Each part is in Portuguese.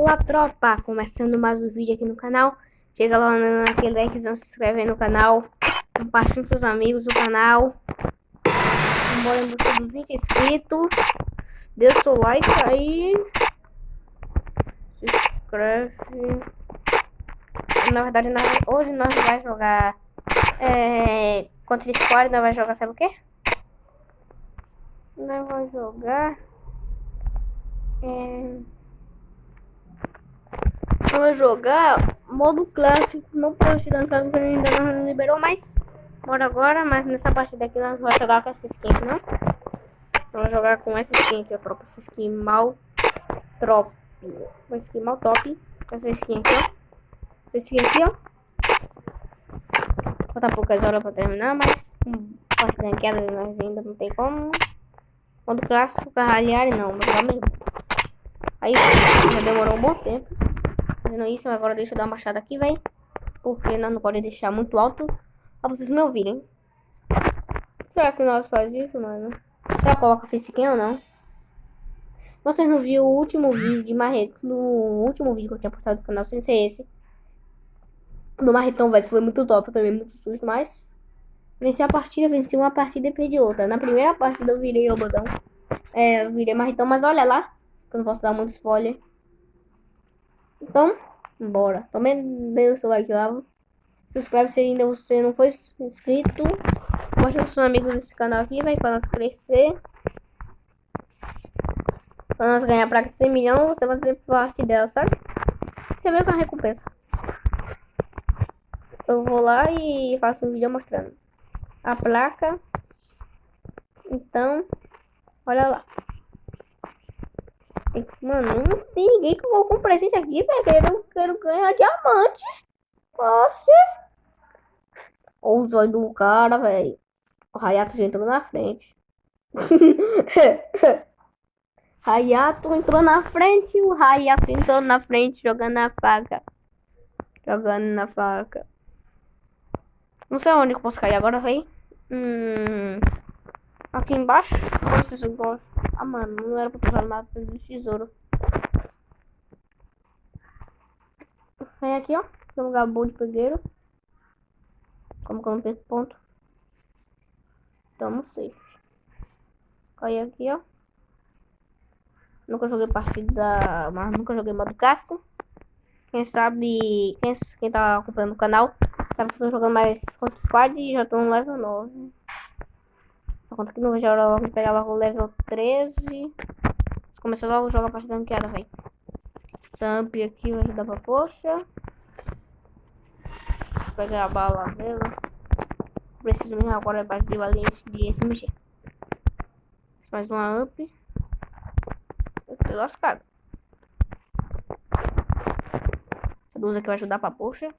Olá, tropa! Começando mais um vídeo aqui no canal. Chega lá naquele likezão, se inscreve aí no canal. Compartilha com seus amigos o canal. Bora em busca dos 20 inscritos. Dê o seu like aí. Se inscreve. Na verdade, hoje nós vamos jogar contra Squad. Nós vamos jogar, sabe o quê? Nós vamos jogar vamos jogar modo clássico. Não posso dar tanto que ainda não liberou, mas bora agora. Mas nessa partida aqui nós vamos jogar com essa skin, não? Vamos jogar com essa skin aqui, tropa. Essa skin mal top. Uma skin mal top. Essa skin aqui, ó. Essa skin aqui, ó. Falta poucas horas pra terminar, mas partida ranqueada nós ainda não tem como. Modo clássico, caralhar não, mas lá mesmo. Aí já demorou um bom tempo fazendo isso. Agora deixa eu dar uma baixada aqui, velho, porque nós não podemos deixar muito alto pra vocês me ouvirem. Será que nós faz isso, mano? Será que coloca facecam ou não? Vocês não viram o último vídeo de Marreto? No último vídeo que eu tinha postado no canal, sem ser esse do Marretão, velho, foi muito top, também muito susto, mas venci a partida, venci uma partida e perdi outra. Na primeira partida eu virei o botão, eu virei Marretão, mas olha lá, que eu não posso dar muito spoiler. Então, bora. Também dê o seu like lá. Se inscreve se ainda você não foi inscrito. Mostra os seus amigos desse canal aqui, vai, pra nós crescer. Pra nós ganhar pra 100 milhões, você vai fazer parte dela, sabe? Você vê com a recompensa. Eu vou lá e faço um vídeo mostrando a placa. Então, olha lá. Mano, não tem ninguém que eu vou com um presente aqui, velho. Eu quero ganhar diamante. Poxa. Olha os olhos do cara, velho. O Hayato já entrou na frente. Hayato entrou na frente. O Hayato entrou na frente jogando na faca. Jogando na faca. Não sei onde que eu posso cair agora, velho. Aqui embaixo. Como vocês gostam? Ah, mano, não era pra usar o mapa do tesouro. Vem aqui, ó. Tem um lugar bom de pegueiro. Como que eu não perco ponto? Então não sei. Cai aqui, ó. Nunca joguei partida, mas nunca joguei modo clássico. Quem sabe, quem tá acompanhando o canal, sabe que eu tô jogando mais contra Squad e já tô no level 9. Só conta que não vejo a hora logo de pegar logo o level 13. Começar logo a jogar a partida ranqueada, velho. Essa amp aqui vai ajudar pra poxa. Vou pegar a bala dela. Preciso mesmo agora de balinha de SMG. Mais uma amp. Eu tô lascado. Essa 12 aqui vai ajudar pra poxa.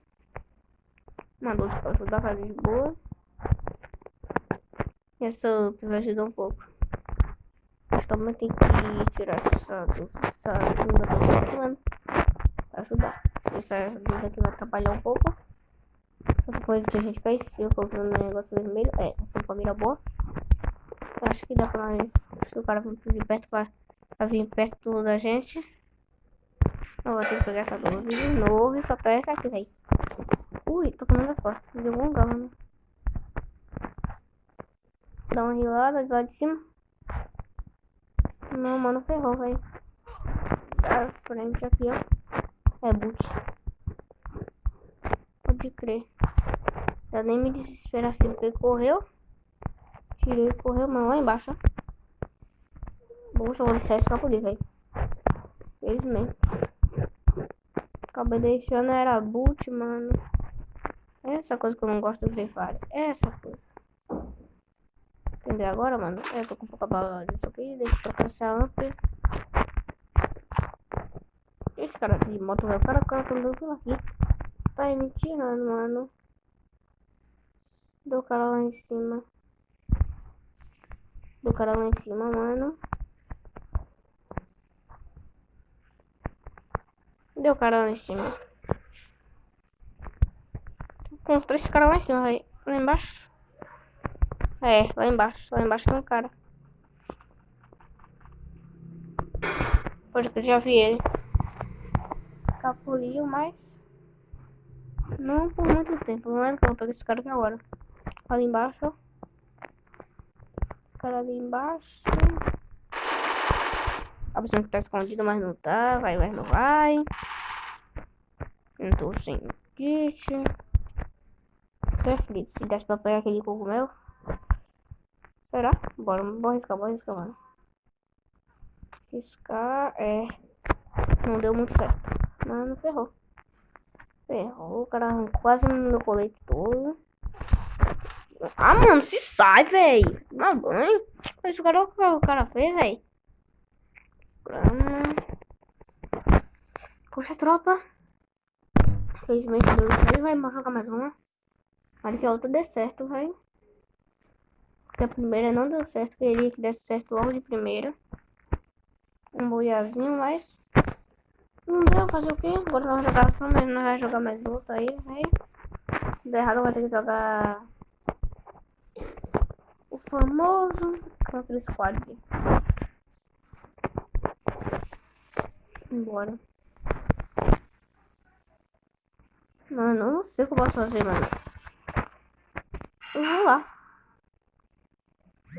Uma 12 pra ajudar pra de boa. E essa amp vai ajudar um pouco. Mas também tem que tirar essa segunda aqui, mano, pra ajudar. Essa 12 aqui vai atrapalhar um pouco. Outra coisa que a gente fez, se eu colocar no negócio vermelho, essa família boa. Eu acho que dá pra nós. Se o cara vir perto pra vir perto da gente. Eu vou ter que pegar essa 12 de novo e só pega aqui, velho. Ui, tô tomando as costas de algum lugar, mano. Dá uma rilada de lá de cima. Não, mano, ferrou, velho. Da frente aqui, ó. É boot. Pode crer. Eu nem me desesperar assim, porque ele correu. Tirei e correu, mano, lá embaixo, ó. Bom, eu vou deixar isso pra poder, velho. Felizmente. Acabei deixando, era boot, mano. Essa coisa que eu não gosto do Free Fire. Essa coisa. Entendeu agora, mano? Eu tô com pouca bala disso aqui. Deixa eu trocar essa amp. Esse cara de moto, velho. O cara tá andando por aqui. Tá aí me tirando, mano. Deu o cara lá em cima. Do cara lá em cima, mano. Deu o cara lá em cima. Encontrei esse cara lá em cima, velho. Lá embaixo. Lá embaixo. Lá embaixo tem um cara. Pode que eu já vi ele. Capulinho, mas não por muito tempo. Não é que eu vou pegar esse cara aqui agora. Ali embaixo, ó. O cara ali embaixo. A pessoa que tá escondida, mas não tá. Vai, mas não vai. Não tô sem kit. Tô aflito. Se desse pra pegar aquele cogumelo. Será? Bora, bora arriscar, mano. Arriscar, não deu muito certo. Mano, ferrou. Ferrou, o cara arrancou quase no meu colete todo. Ah, mano, se sai, velho. Toma banho. Esse cara, o cara fez, velho. Poxa, tropa. Infelizmente deu isso. Vai jogar mais uma. Para que a outra dê certo, velho. Porque a primeira não deu certo. Queria que desse certo logo de primeira. Um boiazinho, mas não deu. Fazer o quê? Agora nós vamos jogar só, mas nós vamos jogar mais outra aí, velho. Se der errado, vai ter que jogar o famoso contra squad. Bora. Mano, eu não sei o que eu posso fazer, mano. Eu vou lá.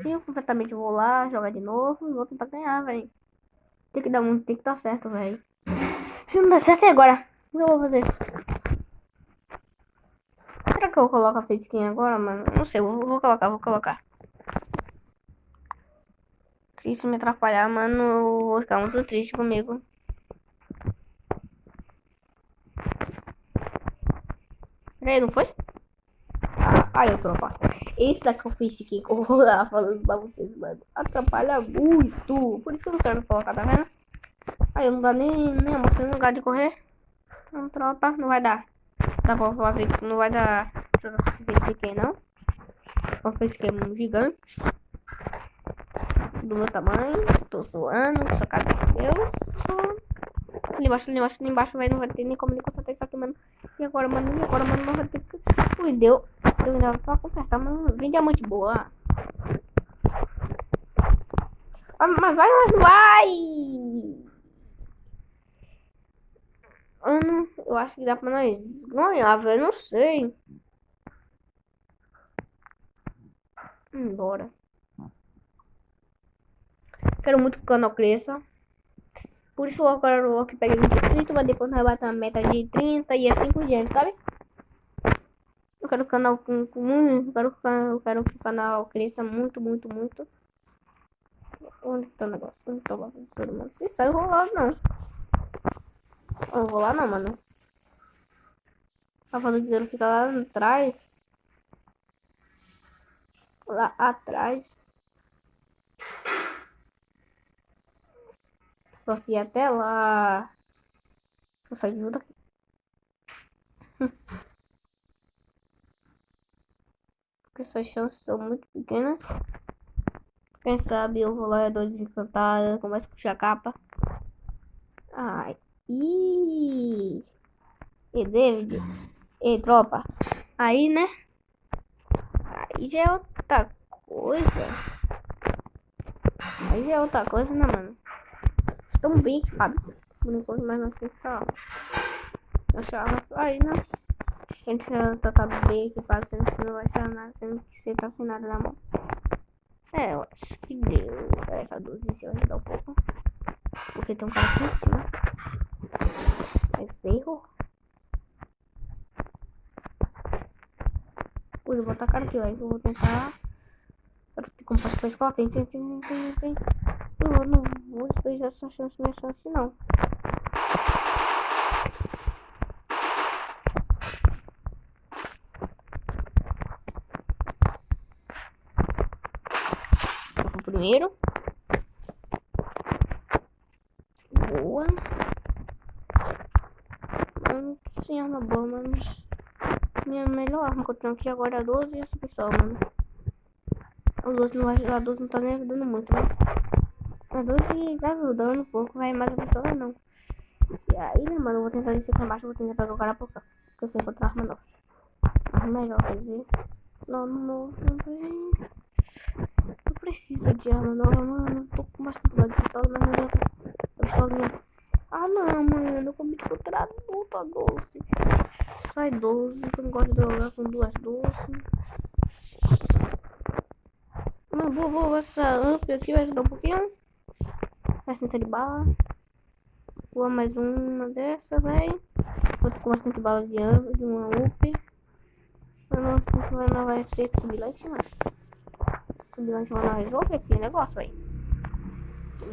Eu completamente vou lá, jogar de novo e vou tentar ganhar, velho. Tem que dar certo, velho. Se não der certo, é agora. O que eu vou fazer? Será que eu coloco a facecam agora, mano? Não sei, vou colocar. Se isso me atrapalhar, mano, eu vou ficar muito triste comigo. Peraí, não foi? Aí, tropa. Esse daqui eu fiz aqui que eu vou lá falando pra vocês, mano. Atrapalha muito. Por isso que eu não quero colocar, tá vendo? Aí eu não dá nem amostra no lugar de correr. Então, tropa, não vai dar. Tá bom, fazer, não vai dar jogar com esse facecam, não. O facecam gigante. Do meu tamanho. Tô suando, só cabe Deus. Ali embaixo, velho. Não vai ter nem como nem consertar isso aqui, mano. E agora, mano, não vai ter que. Ui, deu. Eu ainda pra consertar, mano. Vem diamante boa. Mas vai! Mano, eu acho que dá pra nós ganhar, velho. Não sei. Bora. Quero muito que o canal cresça. Por isso eu quero que pegue 20 inscritos, mas depois nós bater a meta de 30 e assim por diante, sabe? Eu quero o canal eu quero que o canal cresça muito. Onde tá o negócio? Onde tá o bagulho? Todo mundo. Se sai, eu vou lá, não. Eu vou lá não, mano. A falando de zero fica lá atrás. Lá atrás. Posso ir até lá. Vou sair de aqui. Porque essas chances são muito pequenas. Quem sabe eu vou lá, eu dou desencantada, começo a puxar a capa. Ai. E David. E tropa. Aí, né? Aí já é outra coisa. Aí já é outra coisa, né, mano? Estamos bem equipados. Por enquanto, mas não sei se tá. Aí, né? A gente tá bem equipado, sendo que você não vai achar nada, sendo que você tá sem nada na mão. Eu acho que deu. Essa 12 se eu ajudar um pouco. Porque tem um cara aqui em cima. É ferro. Ui, eu vou tacar aqui, ó. Eu vou tentar. Como faço pra escola? Tem. Eu não vou despejar essa chance, minha chance, não. Primeiro. Boa. Sem arma boa, mano. Minha melhor arma que eu tenho aqui agora é a 12 e essa pessoa, mano. A 12 não tá nem ajudando muito, mas a 12 tá ajudando um pouco, vai, mas a pessoa não. E aí, né, mano, eu vou tentar descer aqui embaixo, vou tentar pegar o cara por cá. Porque eu sei encontrar arma nova. Arma melhor, quer dizer. Não vem. Eu preciso de arma nova, mano. Tô com bastante de pistola, mas não adianta. A pistolinha Ah, não, mano. Eu comi tipo outra doce. Sai doce. Eu não gosto de jogar com duas doces. Mano, vou essa up aqui. Vai ajudar um pouquinho. Vai sentar de bala. Vou mais uma dessa, velho. Vou com bastante bala de uma up. Não vai ter que subir lá em cima. Subir lá em cima não resolve aqui o negócio, velho.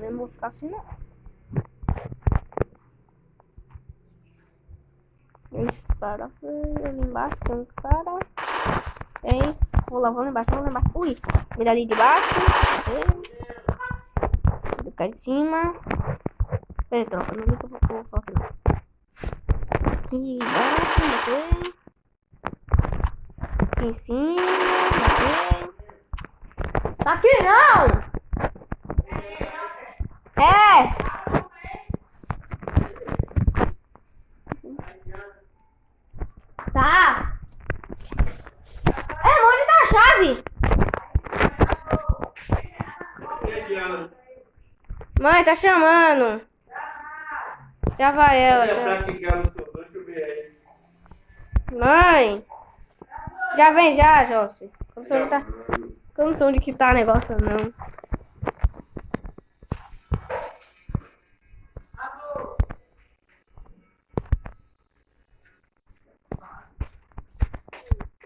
Eu não vou ficar assim, não. Esse cara ali embaixo, tem um cara. Vem, vou lá embaixo, Ui, mira ali de baixo. Vou cá de cima. Peraí, troca, não vi que eu vou fazer. Aqui embaixo, matei. Aqui em cima, matei. Tá aqui não! É! Tá! Onde tá a chave? Mãe, tá chamando. Já vai ela. Mãe! Já vem já, Jossi. Eu não sei onde que tá o negócio, não.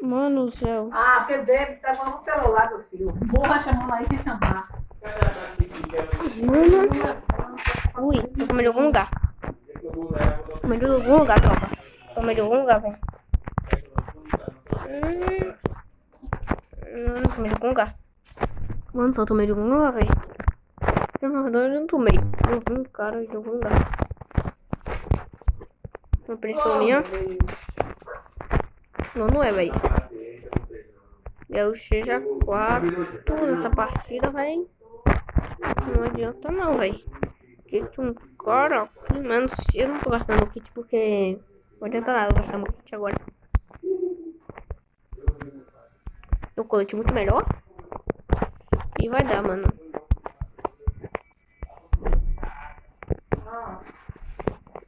Mano do céu. Ah, porque o Davis tá falando no celular, meu filho. Porra, chamando aí sem chamar. Mano. Ui, tô com medo de algum lugar. Tô com medo de algum lugar, tropa. Tô com medo de algum lugar, velho. Tô com medo de algum lugar. Mano, só tô medo de algum lugar, velho. Na verdade, eu não tomei. Eu vi um cara de algum lugar. Uma pressão minha. Não é, velho. Eu seja 4 nessa partida, velho. Não adianta não, velho. Que um cara aqui, mano. Eu não tô gastando o kit porque não adianta nada eu gastar meu kit agora. O colete muito melhor. E vai dar, mano.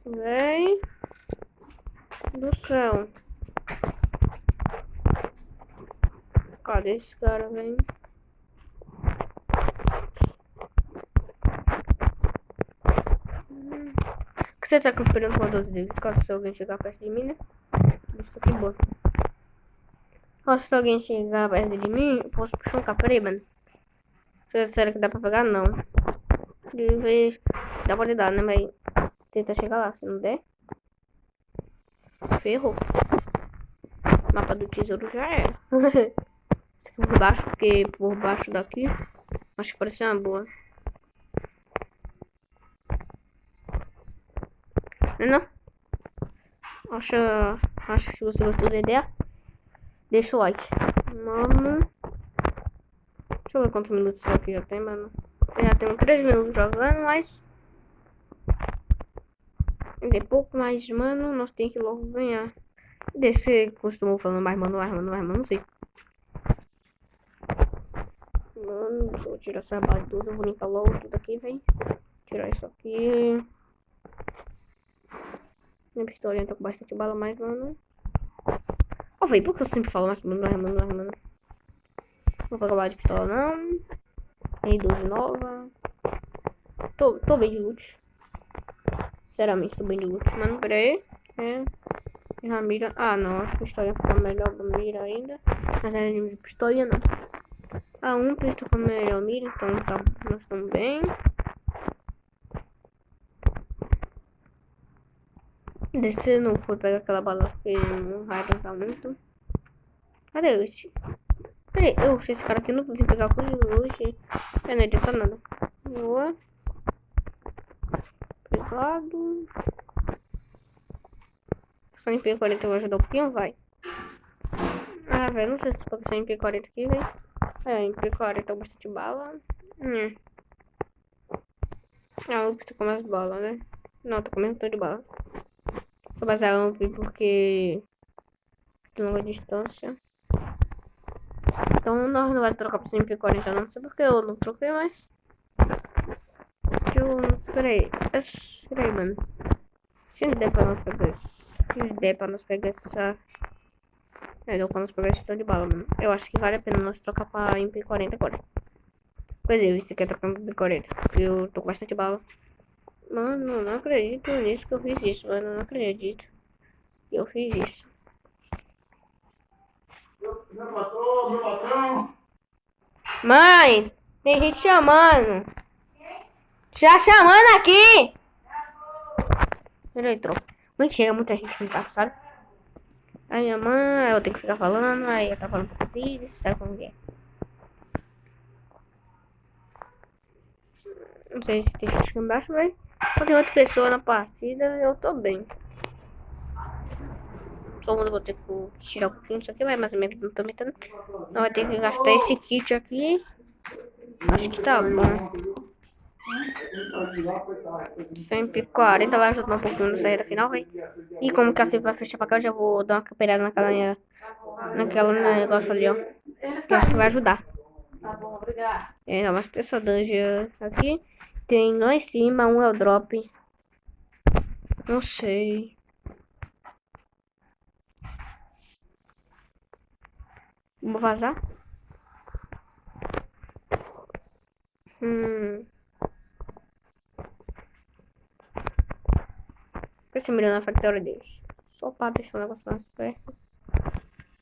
Véi do céu. Cadê esse cara, velho? Que você tá campeando com a 12 deles? Caso se alguém chegar perto de mim, né? Isso aqui é bom. Nossa, se alguém chegar perto de mim, eu posso puxar um capa. Peraí, mano. Será que dá pra pegar? Não. De vez dá pra dar, né, velho? Tenta chegar lá, se não der. Ferrou. Mapa do tesouro já era. Esse aqui por baixo, porque por baixo daqui acho que parece uma boa. Não? Acho que se você gostou da ideia, deixa o like. Mano. Deixa eu ver quantos minutos isso aqui já tem, mano. Eu já tenho 3 minutos jogando, mas é pouco, mas, mano, nós temos que logo ganhar. Desse costumou falando mais, mano, não sei. Mano, deixa eu tirar essa baduza, eu vou limpar logo tudo aqui, velho. Tirar isso aqui. Minha pistolinha tá com bastante bala, mais, mano. Ó, velho, por que eu sempre falo mais, mano? Não vou pegar bala de pistola, não. Tem 12 nova. Tô bem de loot. Sinceramente, tô bem de loot. Mano, peraí. A mira. Ah, não. A pistolinha fica melhor da mira ainda. Mas é de pistolinha, não. A 1 tá com a melhor mira, então tá, nós estamos bem. Descer não foi pegar aquela bala porque não vai aguentar muito. Cadê esse? Peraí, esse cara aqui não vim pegar coisa hoje. Não adianta nada. Boa. Pegado. Só em P40 vai ajudar um pouquinho, vai. Ah, velho, não sei se pode ser em P40 aqui, velho. Em P40 tá bastante bala. Ah, o tô com mais bala, né? Não, tô com menos tanto de bala. Vou basear um porque de longa distância. Então nós não vai trocar pra MP40 não. Não sei porque eu não troquei, mas Peraí. Peraí, mano. Se não der pra nós pegar isso. Se der pra nós pegar essa. Deu pra nós pegar esse de bala, mano. Eu acho que vale a pena nós trocar pra MP40 agora. Pois é, você quer trocar pra MP40. Porque eu tô com bastante bala. Mano, não acredito nisso que eu fiz isso, mano. Não acredito que eu fiz isso. Meu patrão, meu patrão. Mãe, tem gente chamando. Já chamando aqui. Ele entrou. Mãe, chega muita gente aqui em casa, sabe? Aí minha mãe, eu tenho que ficar falando. Aí eu tava falando com o filho, sabe como é? Não sei se tem gente aqui embaixo, mas quando tem outra pessoa na partida, eu tô bem. Só quando eu vou ter que tirar um pouquinho disso aqui, mas minha vida não tá aumentando. Não vai ter que gastar esse kit aqui. Acho que tá bom. 140 vai ajudar um pouquinho na saída final, velho. E como que assim vai fechar pra cá, eu já vou dar uma camperada naquela negócio ali, ó. Que eu acho que vai ajudar. Tá bom, obrigada. É, mas tem essa dungeon aqui. Tem lá em cima um airdrop. Não sei. Vou vazar. Esse milhão na factória deles. Só pra deixar o negócio mais perto.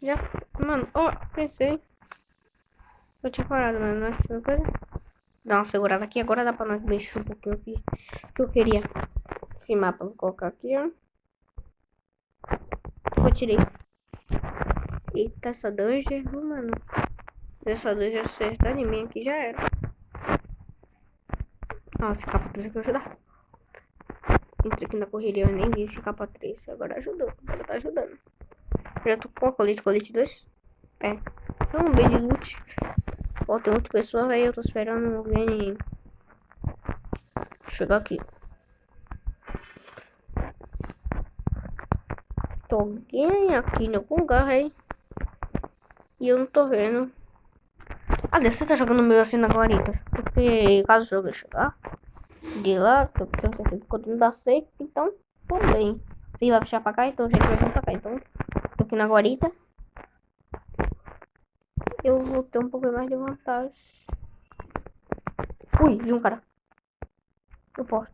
Já. Mano, ó, pensei. Eu tinha parado, mano. Não é essa coisa. Dá uma segurada aqui. Agora dá pra nós mexer um pouquinho aqui. Que eu queria. Esse mapa, vou colocar aqui, ó. Eu tirei. Eita, essa dungeon, mano. Essa dungeon acertar em mim aqui já era. Nossa, capa 3 aqui vai ajudar. Entrei aqui na correria, eu nem vi esse capa 3. Agora ajudou, agora tá ajudando. Já tô com a colete 2. É. Então, bem de loot. Ó, tem outra pessoa, velho. Eu tô esperando alguém chegar aqui. Tem alguém aqui em algum lugar, aí. E eu não tô vendo. Ah, deve você tá jogando meio assim na guarita. Porque caso o jogo chegar de lá, que eu tenho certeza que eu não dá safe, então tô bem. Se vai fechar pra cá, então a gente vai vir pra cá. Então, tô aqui na guarita. Eu vou ter um pouco mais de vantagem. Ui, vi um cara. Eu posso.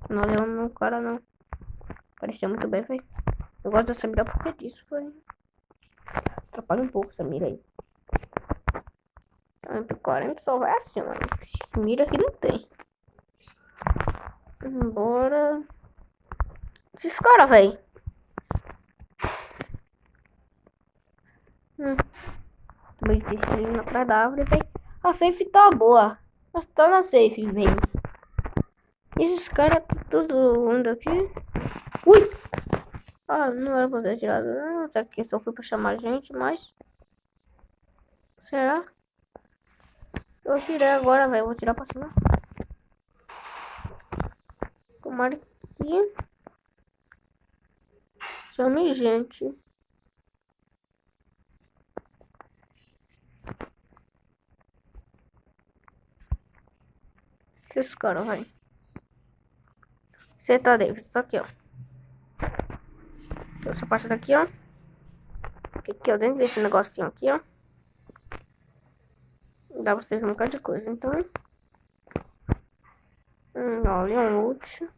Não deu no cara, não. Parecia muito bem, foi. Eu gosto dessa mira porque disso, foi. Atrapalha um pouco essa mira aí. MP40 só vai assim, mano. Mira aqui não tem. Bora. Esses caras, velho. Também tem atrás da árvore, velho. A safe tá boa. Mas tá na safe, velho. Esses caras tudo andando aqui. Ui! Ah, não era pra ter tirado. Não, até que só foi pra chamar a gente, mas. Será? Eu tirei agora, velho. Vou tirar pra cima. Tomara que. Chame gente. Esses caras, vai. Você tá dentro, tá aqui, ó. Essa parte daqui, ó. Aqui, ó, dentro desse negocinho aqui, ó. Dá pra você ver um bocado de coisa, então. Olha um loot.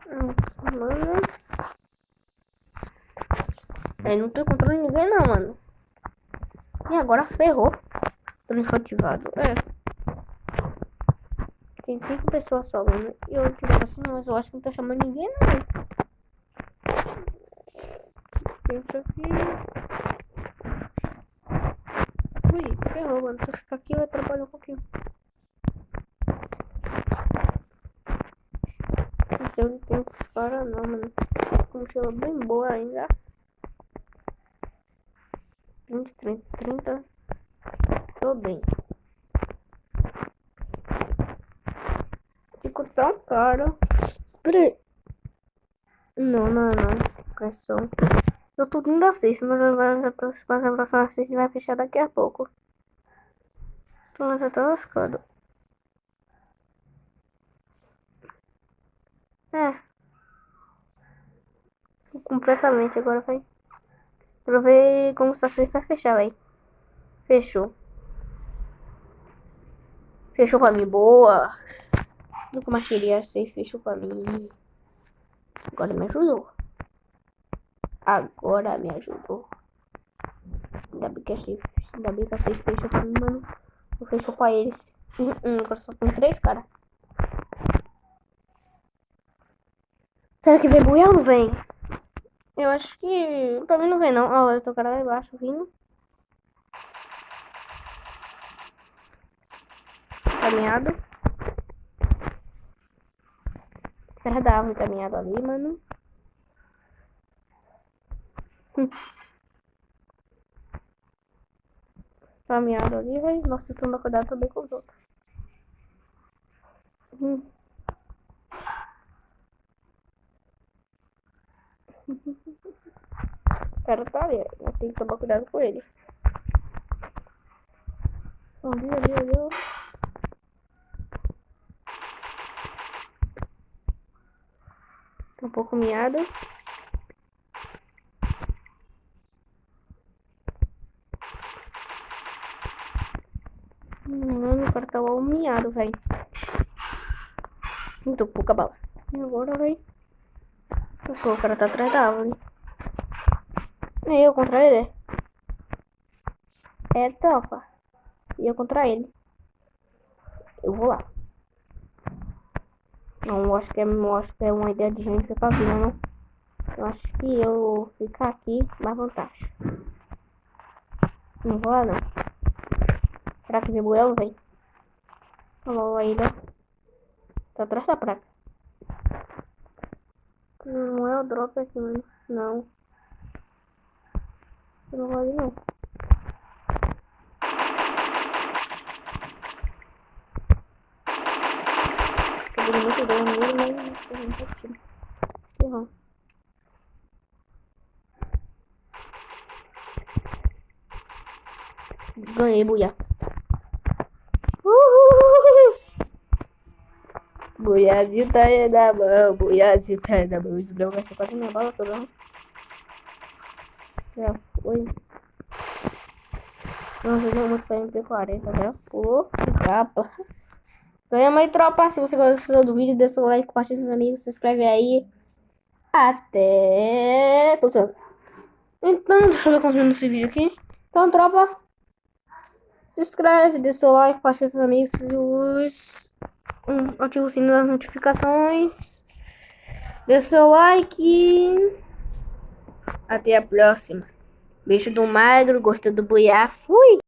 Mano. Aí não tô encontrando ninguém não, mano. E agora ferrou. Tô desativado. É. Tem 5 pessoas só, mano. E eu tirei assim, mas eu acho que não tá chamando ninguém não. Isso aqui. Ui, ferrou, mano. Se eu ficar aqui, vai atrapalhar um pouquinho. Não sei onde tem esses caras não, mano. Como chama bem boa ainda. 20, 30, 30. Tô bem. Ficou tão caro. Espera aí. Não. Pressão. Eu tô indo assist, mas a próxima assist vai fechar daqui a pouco. Então eu já tô lascando. É. Completamente agora, vai. Pra ver como essa assist vai fechar, vai. Fechou. Fechou pra mim, boa. Tudo que eu mais queria ser, fechou pra mim. Agora me ajudou. Agora me ajudou. Ainda bem que a safe fechou pra mim, mano. Não fechou pra eles. Agora só tem 3, cara. Será que vem buiar ou não vem? Eu acho que... Pra mim não vem, não. Olha lá, eu tô cara lá embaixo vindo. Caminhado. Terra da árvore caminhado ali, mano. Caminhado ali, vai. Nossa, eu tô cuidado também com os outros. O cara tá ali, eu tenho que tomar cuidado com ele. Ali. Tá um pouco miado. Mano, o cara tá mal miado, velho. Muito pouca bala. E agora, velho? O cara tá atrás da árvore. E eu contra ele? É tropa. E eu contra ele. Eu vou lá. Não, acho que é uma ideia de gente pra vida, não. Eu acho que eu ficar aqui mais vantagem. Não vou lá, não. Será que vem buel, velho? Olha aí, né? Tá atrás da praca. Não é o drop aqui, mano. Não. Eu não vou ali, não. Eu dei muito dano nele, mas eu não tô tiro. Ferrou. Ganhei, buia. Buiazinho tá aí na mão. Buiazinho tá aí na mão. Os grãos gastam quase minha bala toda. Já foi. Nossa, deu muito só MP40, já. Pô, que capa. Ganhamos aí, tropa. Se você gostou do vídeo, deixa o like, compartilha com seus amigos, se inscreve aí. Até... Tô sendo. Então, deixa eu ver quantos minutos esse vídeo aqui. Então, tropa, se inscreve, deixa o like, compartilha com seus amigos, ativa o sininho das notificações. Deixa o seu like. Até a próxima. Beijo do magro, gostou do buiá, fui!